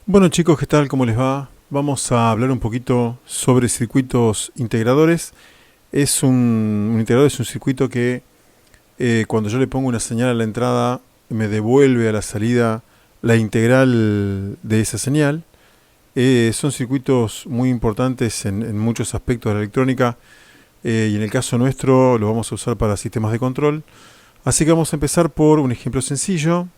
Bueno chicos, ¿qué tal? ¿Cómo les va? Vamos a hablar un poquito sobre circuitos integradores. Un integrador es un circuito que cuando yo le pongo una señal a la entrada me devuelve a la salida la integral de esa señal. Son circuitos muy importantes en muchos aspectos de la electrónica y en el caso nuestro lo vamos a usar para sistemas de control. Así que vamos a empezar por un ejemplo sencillo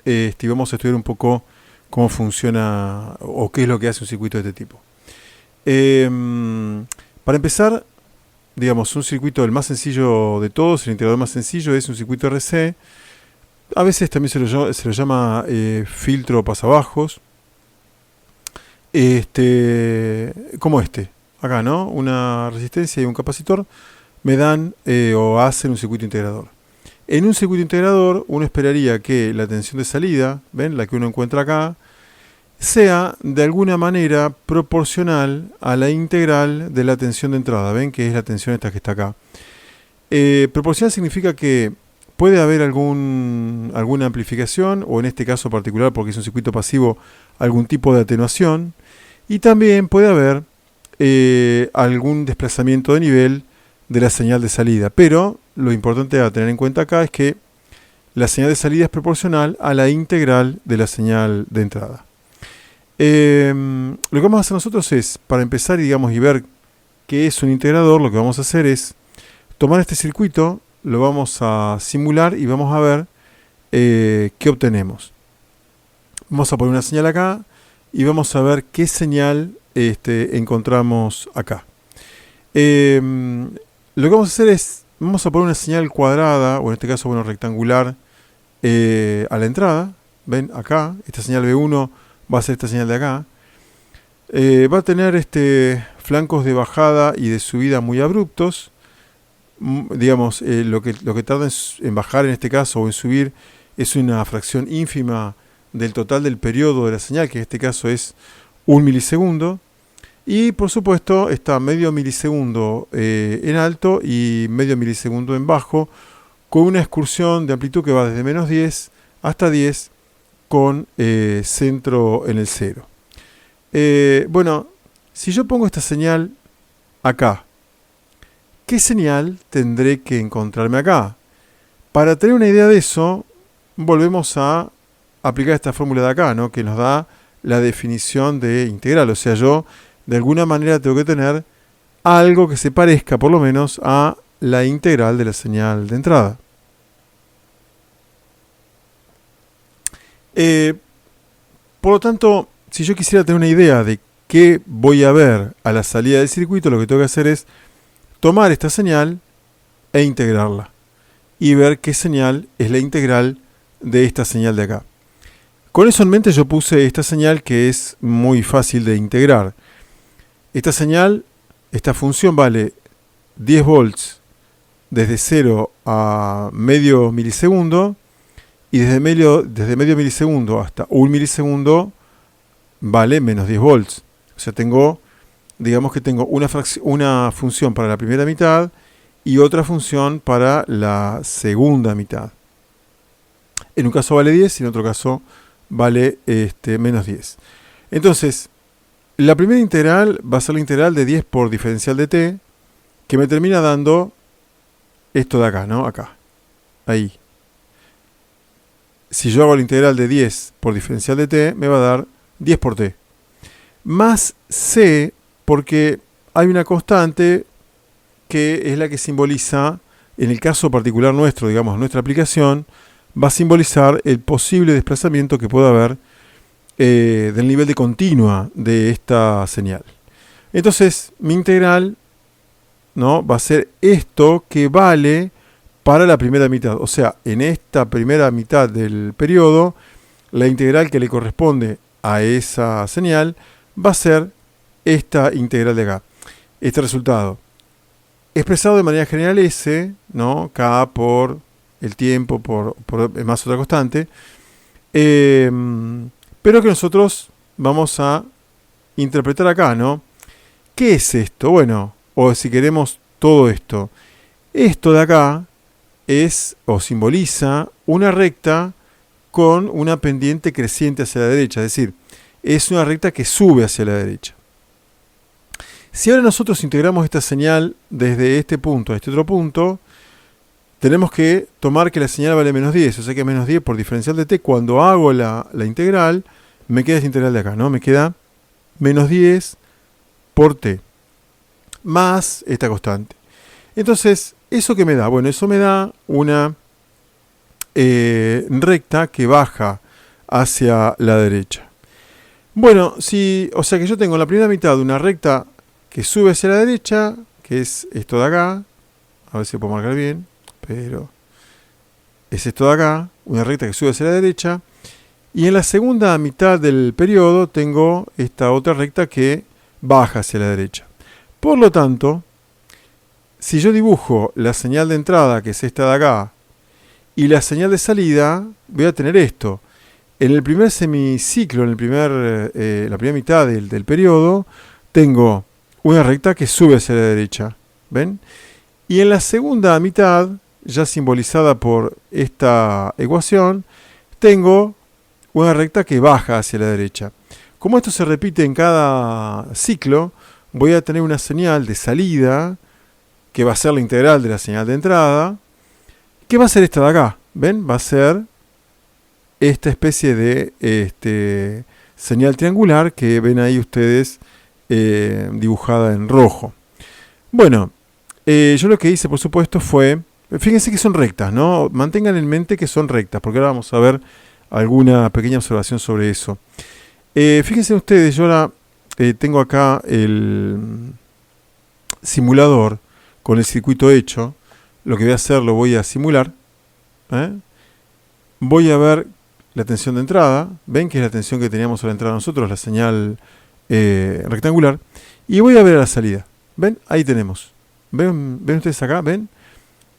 y vamos a estudiar un poco cómo funciona o qué es lo que hace un circuito de este tipo. Para empezar, digamos, un circuito, el más sencillo de todos, el integrador más sencillo es un circuito RC. A veces también se lo llama filtro pasabajos. Como acá, ¿no? Una resistencia y un capacitor me dan o hacen un circuito integrador. En un circuito integrador uno esperaría que la tensión de salida, ¿ven? La que uno encuentra acá, sea de alguna manera proporcional a la integral de la tensión de entrada. ¿Ven? Que es la tensión esta que está acá. Proporcional significa que puede haber alguna amplificación, o en este caso particular, porque es un circuito pasivo, algún tipo de atenuación. Y también puede haber algún desplazamiento de nivel de la señal de salida. Pero lo importante a tener en cuenta acá es que la señal de salida es proporcional a la integral de la señal de entrada. Lo que vamos a hacer nosotros es, para empezar y ver qué es un integrador, lo que vamos a hacer es tomar este circuito, lo vamos a simular y vamos a ver qué obtenemos. Vamos a poner una señal acá y vamos a ver qué señal encontramos acá. Lo que vamos a hacer es, vamos a poner una señal cuadrada, o en este caso, rectangular, a la entrada. Ven acá, esta señal B1 va a ser esta señal de acá. Va a tener flancos de bajada y de subida muy abruptos. Digamos, lo que tarda en bajar en este caso o en subir es una fracción ínfima del total del periodo de la señal, que en este caso es 1 milisegundo. Y por supuesto está medio milisegundo en alto y medio milisegundo en bajo, con una excursión de amplitud que va desde menos 10 hasta 10 con centro en el 0. Bueno, si yo pongo esta señal acá, ¿qué señal tendré que encontrarme acá? Para tener una idea de eso, volvemos a aplicar esta fórmula de acá, ¿no? Que nos da la definición de integral. O sea, yo de alguna manera tengo que tener algo que se parezca por lo menos a la integral de la señal de entrada. Por lo tanto, si yo quisiera tener una idea de qué voy a ver a la salida del circuito, lo que tengo que hacer es tomar esta señal e integrarla y ver qué señal es la integral de esta señal de acá. Con eso en mente yo puse esta señal que es muy fácil de integrar. Esta señal, esta función vale 10 volts desde 0 a medio milisegundo y desde medio milisegundo hasta 1 milisegundo vale menos 10 volts. O sea, digamos que tengo una función para la primera mitad y otra función para la segunda mitad. En un caso vale 10 y en otro caso vale menos 10. Entonces, la primera integral va a ser la integral de 10 por diferencial de t, que me termina dando esto de acá, ¿no? Acá. Ahí. Si yo hago la integral de 10 por diferencial de t, me va a dar 10 por t. Más c, porque hay una constante que es la que simboliza, en el caso particular nuestro, digamos, nuestra aplicación, va a simbolizar el posible desplazamiento que pueda haber del nivel de continua de esta señal. Entonces, mi integral, ¿no?, va a ser esto que vale para la primera mitad. O sea, en esta primera mitad del periodo, la integral que le corresponde a esa señal va a ser esta integral de acá. Este resultado, expresado de manera general S, ¿no?, K por el tiempo, por más otra constante, pero que nosotros vamos a interpretar acá, ¿no? ¿Qué es esto? Bueno, o si queremos todo esto. Esto de acá es o simboliza una recta con una pendiente creciente hacia la derecha. Es decir, es una recta que sube hacia la derecha. Si ahora nosotros integramos esta señal desde este punto a este otro punto, tenemos que tomar que la señal vale menos 10, o sea que menos 10 por diferencial de t. Cuando hago la integral, me queda esta integral de acá, ¿no? Me queda menos 10 por t, más esta constante. Entonces, ¿eso qué me da? Bueno, eso me da una recta que baja hacia la derecha. Bueno, o sea que yo tengo en la primera mitad una recta que sube hacia la derecha, que es esto de acá, a ver si lo puedo marcar bien, pero es esto de acá, una recta que sube hacia la derecha, y en la segunda mitad del periodo tengo esta otra recta que baja hacia la derecha. Por lo tanto, si yo dibujo la señal de entrada, que es esta de acá, y la señal de salida, voy a tener esto. En el primer semiciclo, en la primera mitad del periodo, tengo una recta que sube hacia la derecha. ¿Ven? Y en la segunda mitad, ya simbolizada por esta ecuación, tengo una recta que baja hacia la derecha. Como esto se repite en cada ciclo, voy a tener una señal de salida, que va a ser la integral de la señal de entrada, que va a ser esta de acá. ¿Ven? Va a ser esta especie de señal triangular que ven ahí ustedes dibujada en rojo. Bueno, yo lo que hice, por supuesto, fue... Fíjense que son rectas, ¿no? Mantengan en mente que son rectas, porque ahora vamos a ver alguna pequeña observación sobre eso. Fíjense ustedes, yo ahora tengo acá el simulador con el circuito hecho. Lo que voy a hacer, lo voy a simular. Voy a ver la tensión de entrada. Ven que es la tensión que teníamos a la entrada nosotros, la señal rectangular. Y voy a ver a la salida. ¿Ven? Ahí tenemos. ¿Ven ustedes acá? ¿Ven?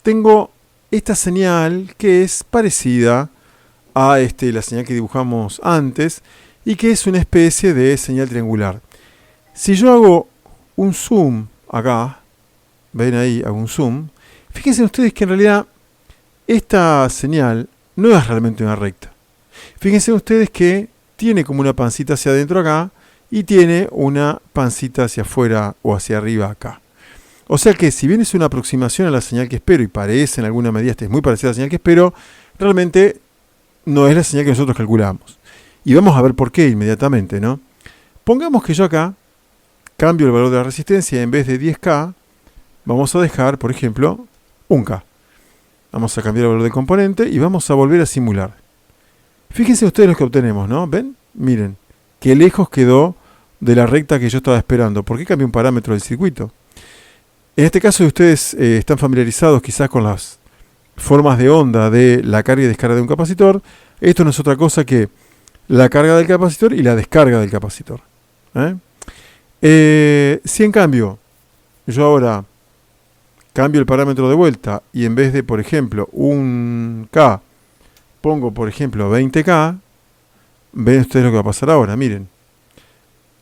Tengo esta señal que es parecida a la señal que dibujamos antes y que es una especie de señal triangular. Si yo hago un zoom acá, ven ahí, hago un zoom, fíjense ustedes que en realidad esta señal no es realmente una recta. Fíjense ustedes que tiene como una pancita hacia adentro acá y tiene una pancita hacia afuera o hacia arriba acá. O sea que si bien es una aproximación a la señal que espero y parece en alguna medida es muy parecida a la señal que espero, realmente no es la señal que nosotros calculamos. Y vamos a ver por qué inmediatamente, ¿no? Pongamos que yo acá cambio el valor de la resistencia y en vez de 10K vamos a dejar, por ejemplo, 1K. Vamos a cambiar el valor del componente y vamos a volver a simular. Fíjense ustedes lo que obtenemos, ¿no? ¿Ven? Miren, qué lejos quedó de la recta que yo estaba esperando. ¿Por qué cambié un parámetro del circuito? En este caso, ustedes están familiarizados quizás con las formas de onda de la carga y descarga de un capacitor. Esto no es otra cosa que la carga del capacitor y la descarga del capacitor. Si en cambio yo ahora cambio el parámetro de vuelta y en vez de, por ejemplo, 1K, pongo, por ejemplo, 20K, ven ustedes lo que va a pasar ahora. Miren,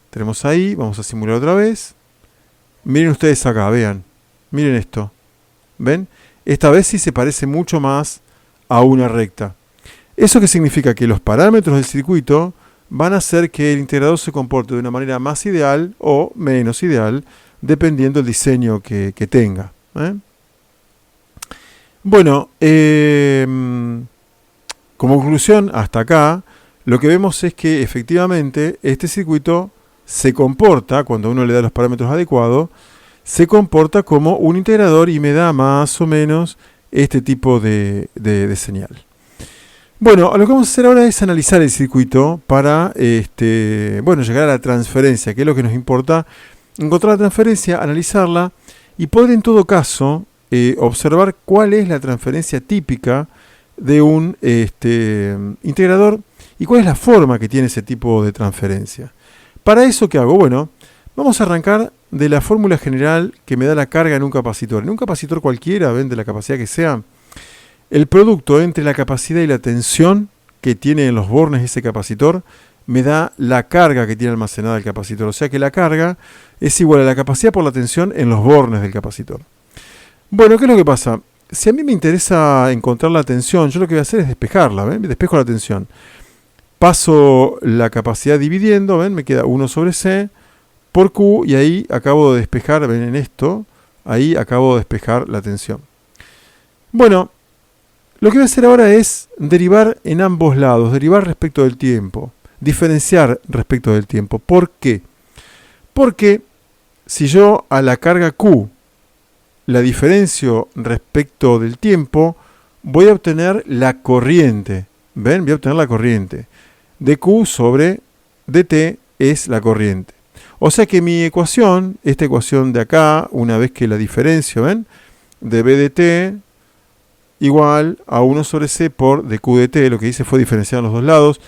tenemos ahí, vamos a simular otra vez. Miren ustedes acá, vean. Miren esto. ¿Ven? Esta vez sí se parece mucho más a una recta. ¿Eso qué significa? Que los parámetros del circuito van a hacer que el integrador se comporte de una manera más ideal o menos ideal, dependiendo del diseño que tenga. Bueno, como conclusión, hasta acá, lo que vemos es que efectivamente este circuito se comporta, cuando uno le da los parámetros adecuados, se comporta como un integrador y me da más o menos este tipo de señal. Bueno, lo que vamos a hacer ahora es analizar el circuito para llegar a la transferencia, que es lo que nos importa. Encontrar la transferencia, analizarla y poder en todo caso observar cuál es la transferencia típica de un integrador y cuál es la forma que tiene ese tipo de transferencia. Para eso, ¿qué hago? Bueno, vamos a arrancar de la fórmula general que me da la carga en un capacitor. En un capacitor cualquiera, ven, de la capacidad que sea, el producto entre la capacidad y la tensión que tiene en los bornes ese capacitor me da la carga que tiene almacenada el capacitor. O sea que la carga es igual a la capacidad por la tensión en los bornes del capacitor. Bueno, ¿qué es lo que pasa? Si a mí me interesa encontrar la tensión, yo lo que voy a hacer es despejarla. ¿ven? Despejo la tensión. paso la capacidad dividiendo, ¿ven? Me queda 1 sobre C por Q, y ahí acabo de despejar, ven en esto, ahí acabo de despejar la tensión. Bueno, lo que voy a hacer ahora es derivar en ambos lados, derivar respecto del tiempo, diferenciar respecto del tiempo. ¿Por qué? Porque si yo a la carga Q la diferencio respecto del tiempo, voy a obtener la corriente. ¿Ven? Voy a obtener la corriente. dQ sobre dt es la corriente. O sea que mi ecuación, esta ecuación de acá, una vez que la diferencio, ¿ven? De B dt igual a 1 sobre C por dQ dt, lo que hice fue diferenciar en los dos lados.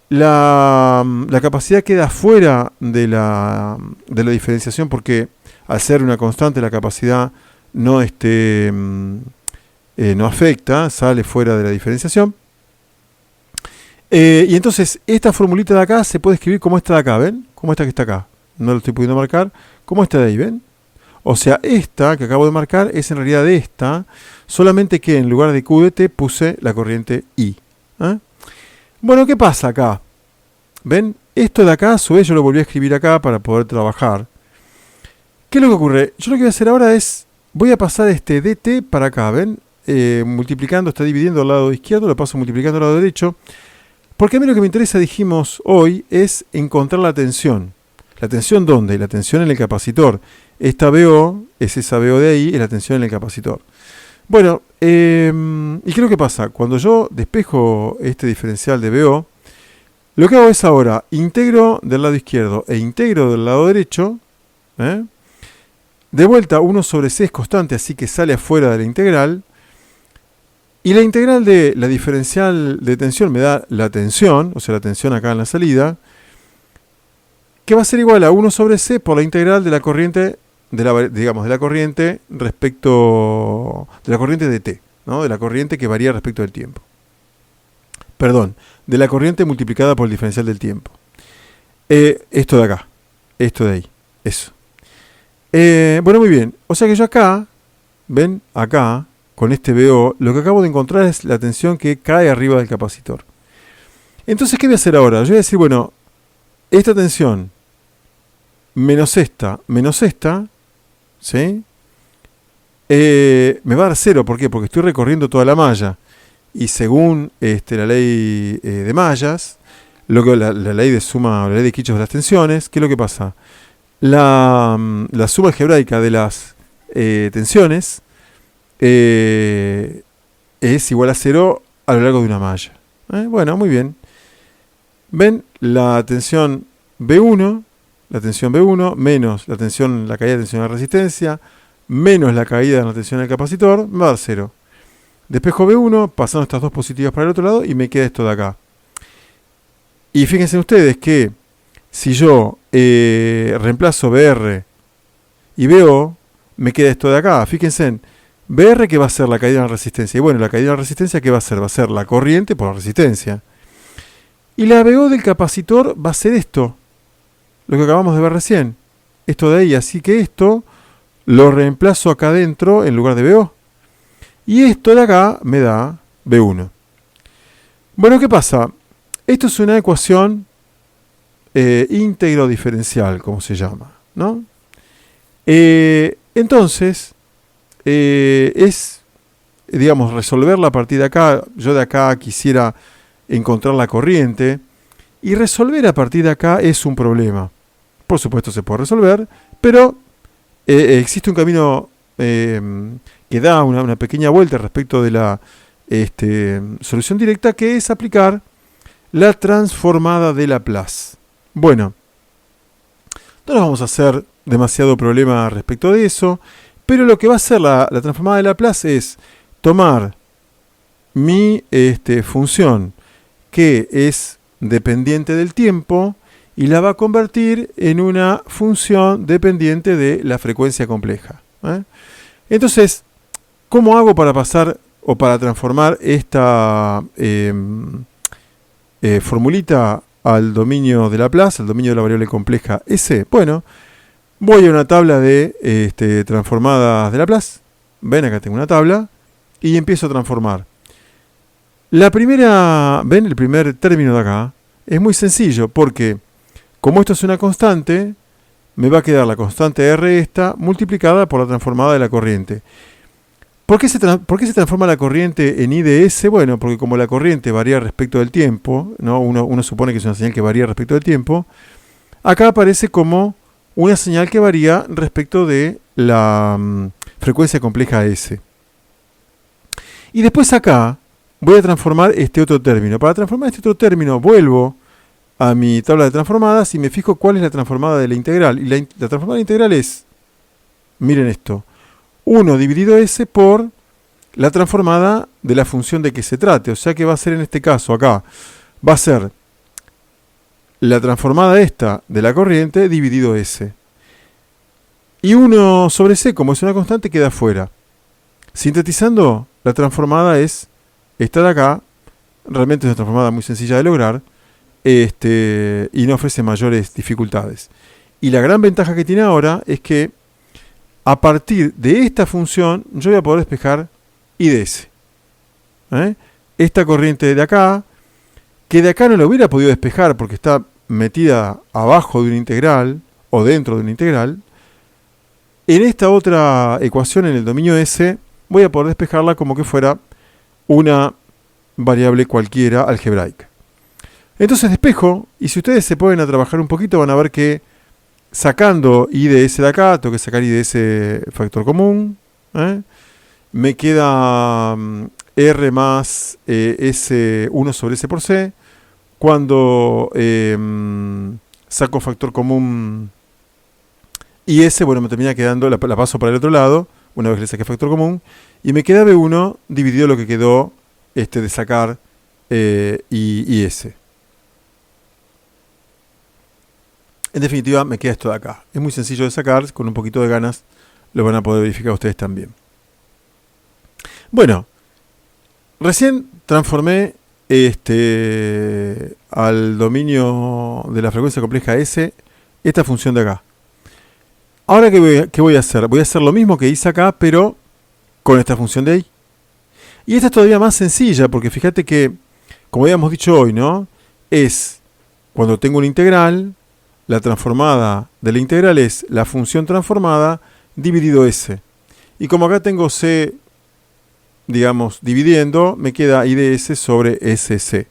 La capacidad queda fuera de la diferenciación porque al ser una constante la capacidad no, no afecta, sale fuera de la diferenciación. Y entonces esta formulita de acá se puede escribir como esta de acá, ¿ven? Como esta que está acá. No lo estoy pudiendo marcar. Como esta de ahí, ¿ven? O sea, esta que acabo de marcar es en realidad esta, solamente que en lugar de Q de T puse la corriente I. ¿Eh? Bueno, ¿qué pasa acá? ¿Ven? Esto de acá, a su vez, yo lo volví a escribir acá para poder trabajar. ¿Qué es lo que ocurre? Yo lo que voy a hacer ahora es, voy a pasar este dt para acá, ¿ven? Multiplicando, está dividiendo al lado izquierdo, lo paso multiplicando al lado derecho. Porque a mí lo que me interesa, dijimos hoy, es encontrar la tensión. ¿La tensión dónde? La tensión en el capacitor. Esta BO es esa BO de ahí, es la tensión en el capacitor. Bueno, ¿y qué es lo que pasa? Cuando yo despejo este diferencial de BO, lo que hago es ahora, integro del lado izquierdo e integro del lado derecho. De vuelta, 1 sobre C es constante, así que sale afuera de la integral. Y la integral de la diferencial de tensión me da la tensión, o sea, la tensión acá en la salida, que va a ser igual a 1 sobre C por la integral de la corriente, de la corriente respecto, de la corriente de T, ¿no? De la corriente que varía respecto del tiempo. Perdón, de la corriente multiplicada por el diferencial del tiempo. Esto de acá, esto de ahí, eso. Bueno, muy bien, o sea que yo acá, ven, acá, con este BO, lo que acabo de encontrar es la tensión que cae arriba del capacitor. Entonces, ¿qué voy a hacer ahora? Yo voy a decir, bueno, esta tensión menos esta, ¿sí? Me va a dar 0. ¿Por qué? Porque estoy recorriendo toda la malla. Y según la ley de mallas, la ley de suma, la ley de Kirchhoff de las tensiones, ¿qué es lo que pasa? La suma algebraica de las tensiones es igual a 0 a lo largo de una malla. Bueno, muy bien. Ven, la tensión B1 menos la caída de tensión de resistencia, menos la caída de la tensión del capacitor, me va a dar 0. Despejo B1, pasando estas dos positivas para el otro lado, y me queda esto de acá. Y fíjense ustedes que si yo reemplazo BR y BO, me queda esto de acá. Fíjense en BR, que va a ser la caída de la resistencia. Y bueno, la caída de la resistencia, ¿qué va a ser? Va a ser la corriente por la resistencia. Y la BO del capacitor va a ser esto, lo que acabamos de ver recién. Esto de ahí, así que esto lo reemplazo acá adentro en lugar de BO. Y esto de acá me da B1. Bueno, ¿qué pasa? Esto es una ecuación íntegro diferencial, como se llama, ¿no? Entonces, es, digamos, resolverla a partir de acá. Yo de acá quisiera encontrar la corriente. Y resolver a partir de acá es un problema. Por supuesto se puede resolver, pero existe un camino que da una pequeña vuelta respecto de la solución directa, que es aplicar la transformada de Laplace. Bueno, no nos vamos a hacer demasiado problema respecto de eso, pero lo que va a hacer la transformada de Laplace es tomar mi función, que es dependiente del tiempo, y la va a convertir en una función dependiente de la frecuencia compleja. Entonces, ¿cómo hago para pasar o para transformar esta formulita al dominio de Laplace, al dominio de la variable compleja S? Bueno, voy a una tabla de transformadas de Laplace. Ven, acá tengo una tabla y empiezo a transformar. La primera, ¿ven? El primer término de acá es muy sencillo porque como esto es una constante, me va a quedar la constante R esta multiplicada por la transformada de la corriente. ¿Por qué se transforma la corriente en I de S? Bueno, porque como la corriente varía respecto del tiempo, ¿no? Uno supone que es una señal que varía respecto del tiempo, acá aparece como una señal que varía respecto de la frecuencia compleja S. Y después acá voy a transformar este otro término. Para transformar este otro término vuelvo a mi tabla de transformadas y me fijo cuál es la transformada de la integral. Y la transformada de la integral es, miren esto, 1 dividido S por la transformada de la función de que se trate. O sea que va a ser en este caso acá, va a ser la transformada esta de la corriente dividido S. Y 1 sobre C, como es una constante, queda fuera. Sintetizando, la transformada es esta de acá. Realmente es una transformada muy sencilla de lograr. Y no ofrece mayores dificultades. Y la gran ventaja que tiene ahora es que a partir de esta función yo voy a poder despejar I de S. Esta corriente de acá, que de acá no la hubiera podido despejar porque está metida abajo de una integral o dentro de una integral, en esta otra ecuación en el dominio S voy a poder despejarla como que fuera una variable cualquiera algebraica. Entonces despejo, y si ustedes se ponen a trabajar un poquito van a ver que sacando I de S de acá, tengo que sacar I de S factor común, me queda R más S 1 sobre S por C. Cuando saco factor común y S, bueno, me termina quedando, la paso para el otro lado, una vez que le saqué factor común, y me queda B1 dividido lo que quedó de sacar y S. En definitiva, me queda esto de acá. Es muy sencillo de sacar, con un poquito de ganas lo van a poder verificar ustedes también. Bueno, recién transformé al dominio de la frecuencia compleja S esta función de acá. Ahora, ¿qué voy a hacer? Voy a hacer lo mismo que hice acá, pero con esta función de ahí. Y esta es todavía más sencilla, porque fíjate que, como habíamos dicho hoy, ¿no? Es cuando tengo una integral, la transformada de la integral es la función transformada dividido S. Y como acá tengo C, digamos, dividiendo, me queda I de S sobre SC.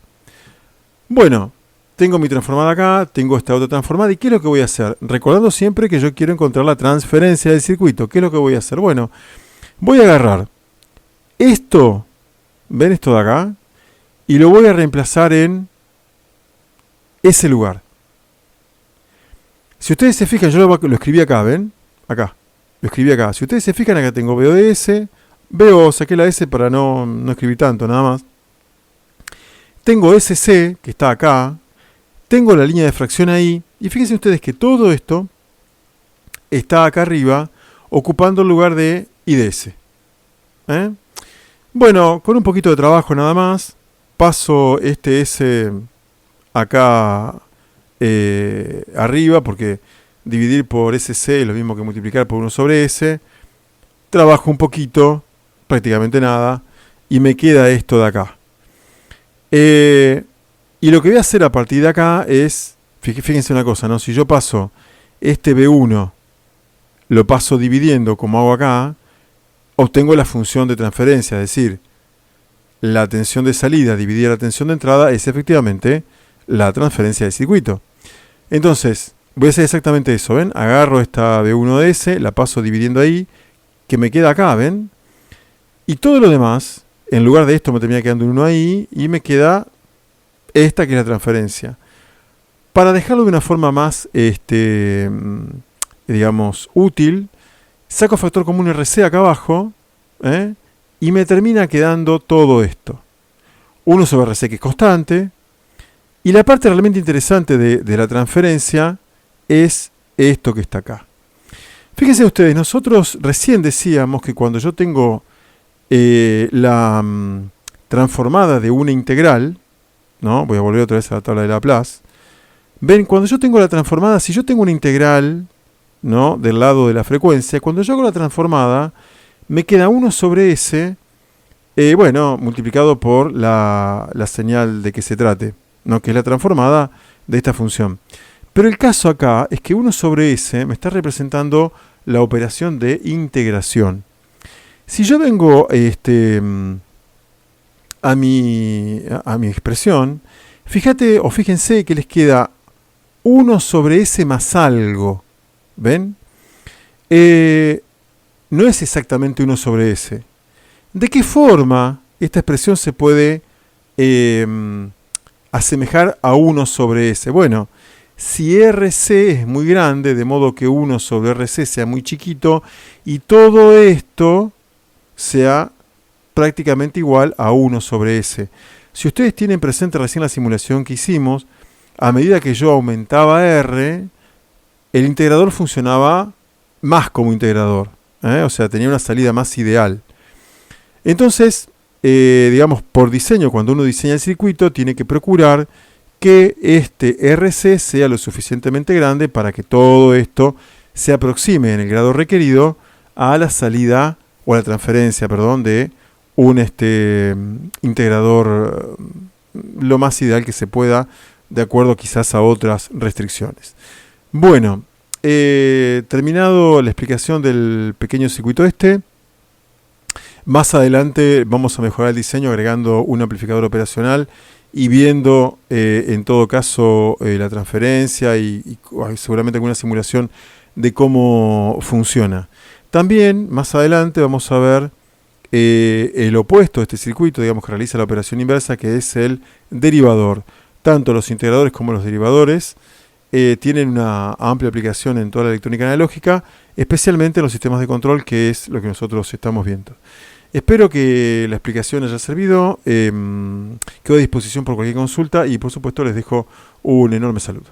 Bueno, tengo mi transformada acá, tengo esta otra transformada, ¿y qué es lo que voy a hacer? Recordando siempre que yo quiero encontrar la transferencia del circuito. ¿Qué es lo que voy a hacer? Bueno, voy a agarrar esto, ¿ven esto de acá? Y lo voy a reemplazar en ese lugar. Si ustedes se fijan, yo lo escribí acá, ¿ven? Acá, lo escribí acá. Si ustedes se fijan, acá tengo BO de S, BO, saqué la S para no escribir tanto, nada más. Tengo SC, que está acá. Tengo la línea de fracción ahí. Y fíjense ustedes que todo esto está acá arriba, ocupando el lugar de I de S. Bueno, con un poquito de trabajo nada más, paso este S acá arriba, porque dividir por SC es lo mismo que multiplicar por 1 sobre S. Trabajo un poquito, prácticamente nada, y me queda esto de acá. Y lo que voy a hacer a partir de acá es, fíjense una cosa, ¿no? Si yo paso este B1, lo paso dividiendo como hago acá, obtengo la función de transferencia, es decir, la tensión de salida dividida la tensión de entrada es efectivamente la transferencia del circuito. Entonces, voy a hacer exactamente eso, ¿ven? Agarro esta B1 de S, la paso dividiendo ahí, que me queda acá, ¿ven? Y todo lo demás, en lugar de esto me termina quedando un 1 ahí, y me queda esta que es la transferencia. Para dejarlo de una forma más, digamos, útil, saco factor común RC acá abajo, y me termina quedando todo esto. 1 sobre RC que es constante, y la parte realmente interesante de la transferencia es esto que está acá. Fíjense ustedes, nosotros recién decíamos que cuando yo tengo la transformada de una integral, ¿no? Voy a volver otra vez a la tabla de Laplace. Ven, cuando yo tengo la transformada, si yo tengo una integral, ¿no? Del lado de la frecuencia, cuando yo hago la transformada, me queda 1 sobre S Bueno, multiplicado por la señal de que se trate, ¿no? Que es la transformada de esta función. Pero el caso acá es que 1 sobre s me está representando la operación de integración. Si yo vengo a mi expresión, fíjate o fíjense que les queda 1 sobre s más algo. ¿Ven? No es exactamente 1 sobre s. ¿De qué forma esta expresión se puede asemejar a 1 sobre s? Bueno, si RC es muy grande, de modo que 1 sobre RC sea muy chiquito, y todo esto sea prácticamente igual a 1 sobre S. Si ustedes tienen presente recién la simulación que hicimos, a medida que yo aumentaba R, el integrador funcionaba más como integrador, o sea, tenía una salida más ideal. Entonces, digamos, por diseño, cuando uno diseña el circuito, tiene que procurar que este RC sea lo suficientemente grande para que todo esto se aproxime en el grado requerido a la salida o a la transferencia, perdón, de un integrador lo más ideal que se pueda, de acuerdo quizás a otras restricciones. Bueno, terminado la explicación del pequeño circuito más adelante vamos a mejorar el diseño agregando un amplificador operacional y viendo en todo caso la transferencia y seguramente alguna simulación de cómo funciona. También más adelante vamos a ver el opuesto de este circuito, digamos que realiza la operación inversa, que es el derivador. Tanto los integradores como los derivadores tienen una amplia aplicación en toda la electrónica analógica, especialmente en los sistemas de control, que es lo que nosotros estamos viendo. Espero que la explicación haya servido. Quedo a disposición por cualquier consulta y por supuesto les dejo un enorme saludo.